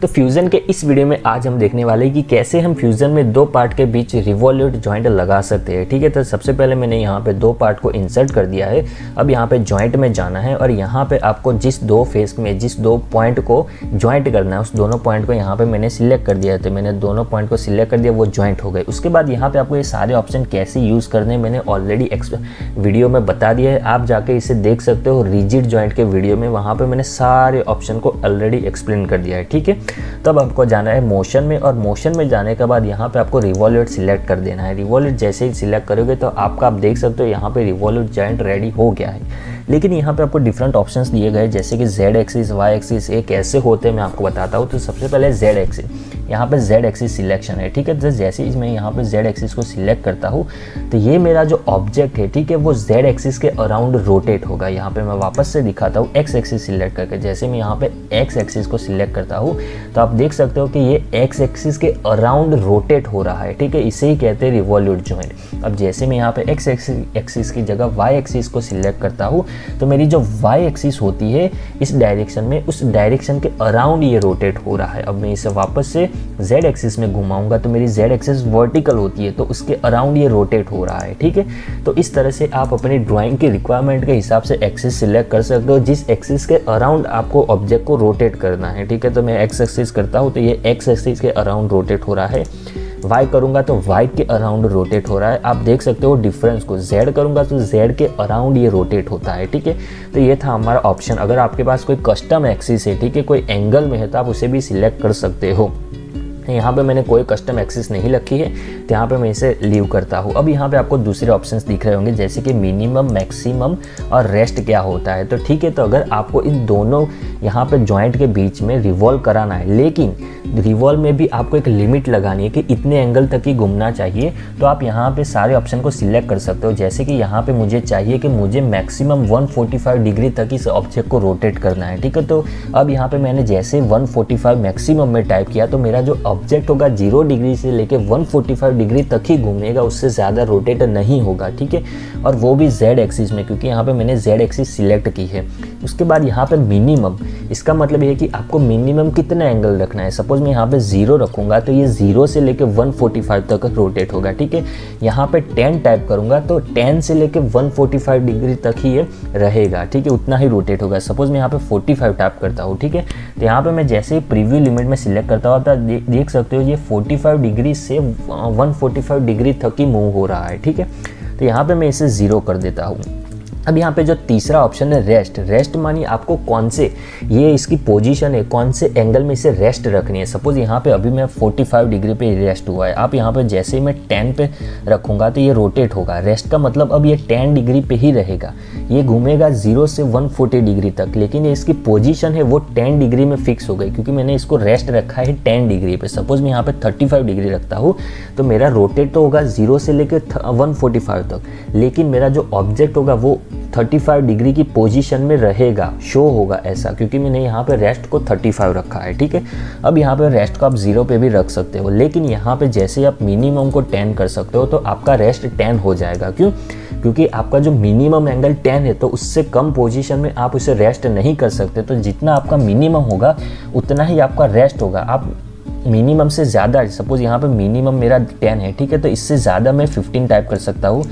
तो फ्यूज़न के इस वीडियो में आज हम देखने वाले हैं कि कैसे हम फ्यूज़न में दो पार्ट के बीच रिवॉल्यूट जॉइंट लगा सकते हैं। ठीक है, तो सबसे पहले मैंने यहाँ पे दो पार्ट को इंसर्ट कर दिया है। अब यहाँ पे जॉइंट में जाना है और यहाँ पे आपको जिस दो फेस में जिस दो पॉइंट को जॉइंट करना है उस दोनों पॉइंट को यहाँ पे मैंने सिलेक्ट कर दिया है। तो मैंने दोनों पॉइंट को सिलेक्ट कर दिया, वो जॉइंट हो गए। उसके बाद यहाँ पे आपको ये सारे ऑप्शन कैसे यूज़ करने मैंने ऑलरेडी वीडियो में बता दिया है। आप जाके इसे देख सकते हो रिजिड जॉइंट के वीडियो में, वहाँ पर मैंने सारे ऑप्शन को ऑलरेडी एक्सप्लेन कर दिया है। ठीक है, तब आपको जाना है मोशन में और मोशन में जाने के बाद यहाँ पे आपको रिवॉल्यूट सिलेक्ट कर देना है। रिवॉल्यूट जैसे ही सिलेक्ट करोगे तो आपका आप देख सकते हो यहाँ पे रिवॉल्यूट जॉइंट रेडी हो गया है। लेकिन यहाँ पे आपको डिफरेंट ऑप्शंस दिए गए जैसे कि जेड एक्सिस, वाई एक्सिस, ये कैसे होते हैं मैं आपको बताता हूँ। तो सबसे पहले जेड एक्सिस, यहाँ पे जेड एक्सिस सिलेक्शन है। ठीक है, तो जैसे ही मैं यहाँ पे जेड एक्सिस को सिलेक्ट करता हूँ तो ये मेरा जो ऑब्जेक्ट है, ठीक है, वो जेड एक्सिस के अराउंड रोटेट होगा। यहाँ पे मैं वापस से दिखाता हूँ एक्स एक्सिस सिलेक्ट करके। जैसे मैं यहाँ पे एक्स एक्सिस को सिलेक्ट करता हूँ तो आप देख सकते हो कि ये एक्स एक्सिस के अराउंड रोटेट हो रहा है। ठीक है, इसे ही कहते हैं रिवॉल्यूट जॉइंट। अब जैसे मैं यहाँ पे एक्स एक्सिस की जगह वाई एक्सिस को सिलेक्ट करता हूँ तो मेरी जो वाई एक्सिस होती है इस डायरेक्शन में, उस डायरेक्शन के अराउंड ये रोटेट हो रहा है। अब मैं इसे वापस से जेड एक्सिस में घुमाऊंगा तो मेरी जेड एक्सिस वर्टिकल होती है, तो उसके अराउंड ये रोटेट हो रहा है। ठीक है, तो इस तरह से आप अपनी ड्राइंग की रिक्वायरमेंट के हिसाब से एक्सिस सिलेक्ट कर सकते हो जिस एक्सिस के अराउंड आपको ऑब्जेक्ट को रोटेट करना है। ठीक है, तो मैं एक्स एक्सिस करता हूँ तो ये एक्स एक्सिस के अराउंड रोटेट हो रहा है। वाई करूंगा तो वाई के अराउंड रोटेट हो रहा है। आप देख सकते हो डिफरेंस को। जेड करूंगा तो जेड के अराउंड ये रोटेट होता है। ठीक है, तो ये था हमारा ऑप्शन। अगर आपके पास कोई कस्टम एक्सिस है, ठीक है, कोई एंगल में है तो आप उसे भी सिलेक्ट कर सकते हो। यहाँ पे मैंने कोई कस्टम एक्सिस नहीं रखी है तो यहाँ पे मैं इसे लीव करता हूँ। अब यहाँ पे आपको दूसरे ऑप्शंस दिख रहे होंगे जैसे कि मिनिमम, मैक्सिमम और रेस्ट क्या होता है। तो ठीक है, तो अगर आपको इन दोनों यहाँ पे जॉइंट के बीच में रिवॉल्व कराना है, लेकिन रिवॉल्व में भी आपको एक लिमिट लगानी है कि इतने एंगल तक ही घूमना चाहिए, तो आप यहाँ पे सारे ऑप्शन को सिलेक्ट कर सकते हो। जैसे कि यहाँ पे मुझे चाहिए कि मुझे मैक्सिमम 145 डिग्री तक इस ऑब्जेक्ट को रोटेट करना है। ठीक है, तो अब यहाँ पे मैंने जैसे 145 मैक्सिमम में टाइप किया तो मेरा जो ऑब्जेक्ट होगा 0 डिग्री से लेके 145 डिग्री तक ही घूमेगा, उससे ज़्यादा रोटेट नहीं होगा। ठीक है, और वो भी जेड एक्सिस में, क्योंकि यहाँ पे मैंने जेड एक्सिस सिलेक्ट की है। उसके बाद यहाँ पे मिनिमम, इसका मतलब ये है कि आपको मिनिमम कितना एंगल रखना है। सपोज मैं यहाँ पे 0 रखूँगा तो ये 0 से लेके 145 तक रोटेट होगा। ठीक है, यहाँ पे 10 टाइप करूँगा तो 10 से लेके 145 डिग्री तक ही ये रहेगा। ठीक है, उतना ही रोटेट होगा। सपोज मैं यहाँ पे 45 टाइप करता हूँ। ठीक है, तो यहाँ पे मैं जैसे ही प्रीव्यू लिमिट में सिलेक्ट करता हूँ तो देख सकते हो ये 45 डिग्री से 145 डिग्री तक ही मूव हो रहा है। ठीक है, तो यहाँ पे मैं इसे 0 कर देता हूँ। अब यहाँ पे जो तीसरा ऑप्शन है रेस्ट। रेस्ट मानिए आपको कौन से, ये इसकी पोजीशन है, कौन से एंगल में इसे रेस्ट रखनी है। सपोज यहाँ पे अभी मैं 45 डिग्री पे रेस्ट हुआ है। आप यहाँ पे जैसे ही मैं 10 पे रखूँगा तो ये रोटेट होगा। रेस्ट का मतलब अब ये 10 डिग्री पे ही रहेगा, ये घूमेगा 0 से 140 डिग्री तक, लेकिन ये इसकी पोजीशन है वो 10 डिग्री में फिक्स हो गई क्योंकि मैंने इसको रेस्ट रखा है 10 डिग्री पे। सपोज मैं यहाँ पे 35 डिग्री रखता हूँ तो मेरा रोटेट तो होगा 0 से लेकर 145 तक, लेकिन मेरा जो ऑब्जेक्ट होगा वो 35 डिग्री की पोजीशन में रहेगा, शो होगा ऐसा, क्योंकि मैंने यहाँ पे रेस्ट को 35 रखा है। ठीक है, अब यहाँ पे रेस्ट को आप 0 पे भी रख सकते हो, लेकिन यहाँ पे जैसे आप मिनिमम को 10 कर सकते हो तो आपका रेस्ट 10 हो जाएगा। क्यों? क्योंकि आपका जो मिनिमम एंगल 10 है तो उससे कम पोजीशन में आप उसे रेस्ट नहीं कर सकते। तो जितना आपका मिनिमम होगा उतना ही आपका रेस्ट होगा। आप मिनिमम से ज़्यादा, सपोज यहाँ पे मिनिमम मेरा 10 है, ठीक है, तो इससे ज़्यादा मैं 15 टाइप कर सकता हूँ,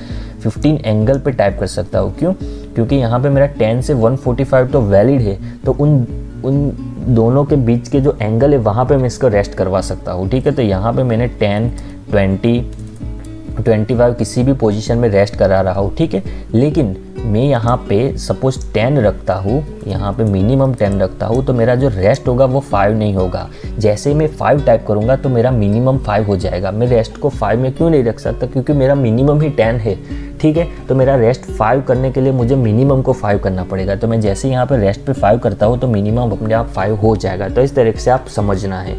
15 एंगल पे टाइप कर सकता हूँ। क्यों? क्योंकि यहाँ पे मेरा 10 से 145 तो वैलिड है, तो उन दोनों के बीच के जो एंगल है वहाँ पे मैं इसको रेस्ट करवा सकता हूँ। ठीक है, तो यहाँ पे मैंने 10, 20, 25 किसी भी पोजीशन में रेस्ट करा रहा हूँ। ठीक है, लेकिन मैं यहाँ पे सपोज 10 रखता हूँ, यहाँ पे मिनिमम 10 रखता हूँ तो मेरा जो रेस्ट होगा वो 5 नहीं होगा। जैसे ही मैं 5 टाइप करूँगा तो मेरा मिनिमम 5 हो जाएगा। मैं रेस्ट को 5 में क्यों नहीं रख सकता? क्योंकि मेरा मिनिमम ही 10 है। ठीक है, तो मेरा रेस्ट 5 करने के लिए मुझे मिनिमम को 5 करना पड़ेगा। तो मैं जैसे यहाँ पे रेस्ट पे 5 करता हूँ तो मिनिमम अपने आप 5 हो जाएगा। तो इस तरीके से आप समझना है।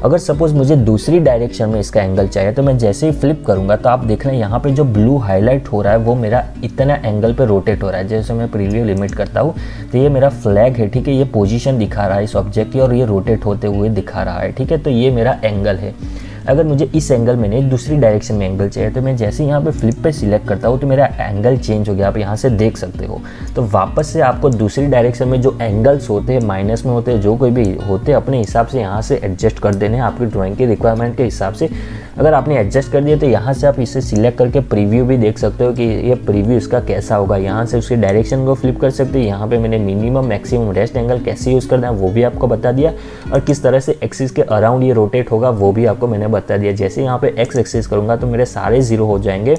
अगर सपोज मुझे दूसरी डायरेक्शन में इसका एंगल चाहिए तो मैं जैसे ही फ्लिप करूँगा तो आप देख रहे हैं यहाँ पे जो ब्लू हाईलाइट हो रहा है वो मेरा इतना एंगल पे रोटेट हो रहा है। जैसे मैं प्रीव्यू लिमिट करता हूँ तो ये मेरा फ्लैग है। ठीक है, ये पोजीशन दिखा रहा है इस ऑब्जेक्ट की और ये रोटेट होते हुए दिखा रहा है। ठीक है, तो ये मेरा एंगल है। अगर मुझे इस एंगल में नहीं दूसरी डायरेक्शन में एंगल चाहिए, तो मैं जैसे यहाँ पे फ्लिप पे सिलेक्ट करता हूँ तो मेरा एंगल चेंज हो गया, आप यहाँ से देख सकते हो। तो वापस से आपको दूसरी डायरेक्शन में जो एंगल्स होते हैं, माइनस में होते हैं, जो कोई भी होते हैं, अपने हिसाब से यहाँ से एडजस्ट कर देने हैं आपकी ड्राइंग की रिक्वायरमेंट के हिसाब से। अगर आपने एडजस्ट कर दिया तो यहाँ से आप इसे सिलेक्ट करके प्रीव्यू भी देख सकते हो कि ये प्रीव्यू इसका कैसा होगा। यहाँ से उसकी डायरेक्शन को फ्लिप कर सकते हो। यहाँ पे मैंने मिनिमम मैक्सिमम रेस्ट एंगल कैसे यूज़ करना है वो भी आपको बता दिया, और किस तरह से एक्सिस के अराउंड ये रोटेट होगा वो भी आपको मैंने बता दिया। जैसे यहाँ पे एक्स एक्सिस करूँगा तो मेरे सारे ज़ीरो हो जाएंगे,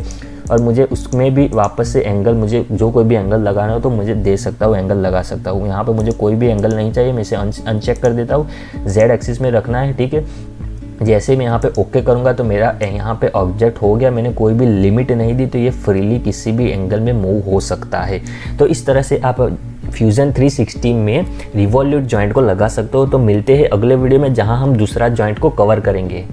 और मुझे उसमें भी वापस से एंगल, मुझे जो कोई भी एंगल लगाना हो तो मुझे दे सकता हूँ, एंगल लगा सकता हूँ। यहाँ पे मुझे कोई भी एंगल नहीं चाहिए, मैं इसे अनचेक कर देता हूँ। जेड एक्सिस में रखना है, ठीक है। जैसे मैं यहाँ पे ओके करूँगा तो मेरा यहाँ पे ऑब्जेक्ट हो गया, मैंने कोई भी लिमिट नहीं दी, तो ये फ्रीली किसी भी एंगल में मूव हो सकता है। तो इस तरह से आप फ्यूज़न 360 में रिवॉल्यूट जॉइंट को लगा सकते हो। तो मिलते हैं अगले वीडियो में जहाँ हम दूसरा जॉइंट को कवर करेंगे।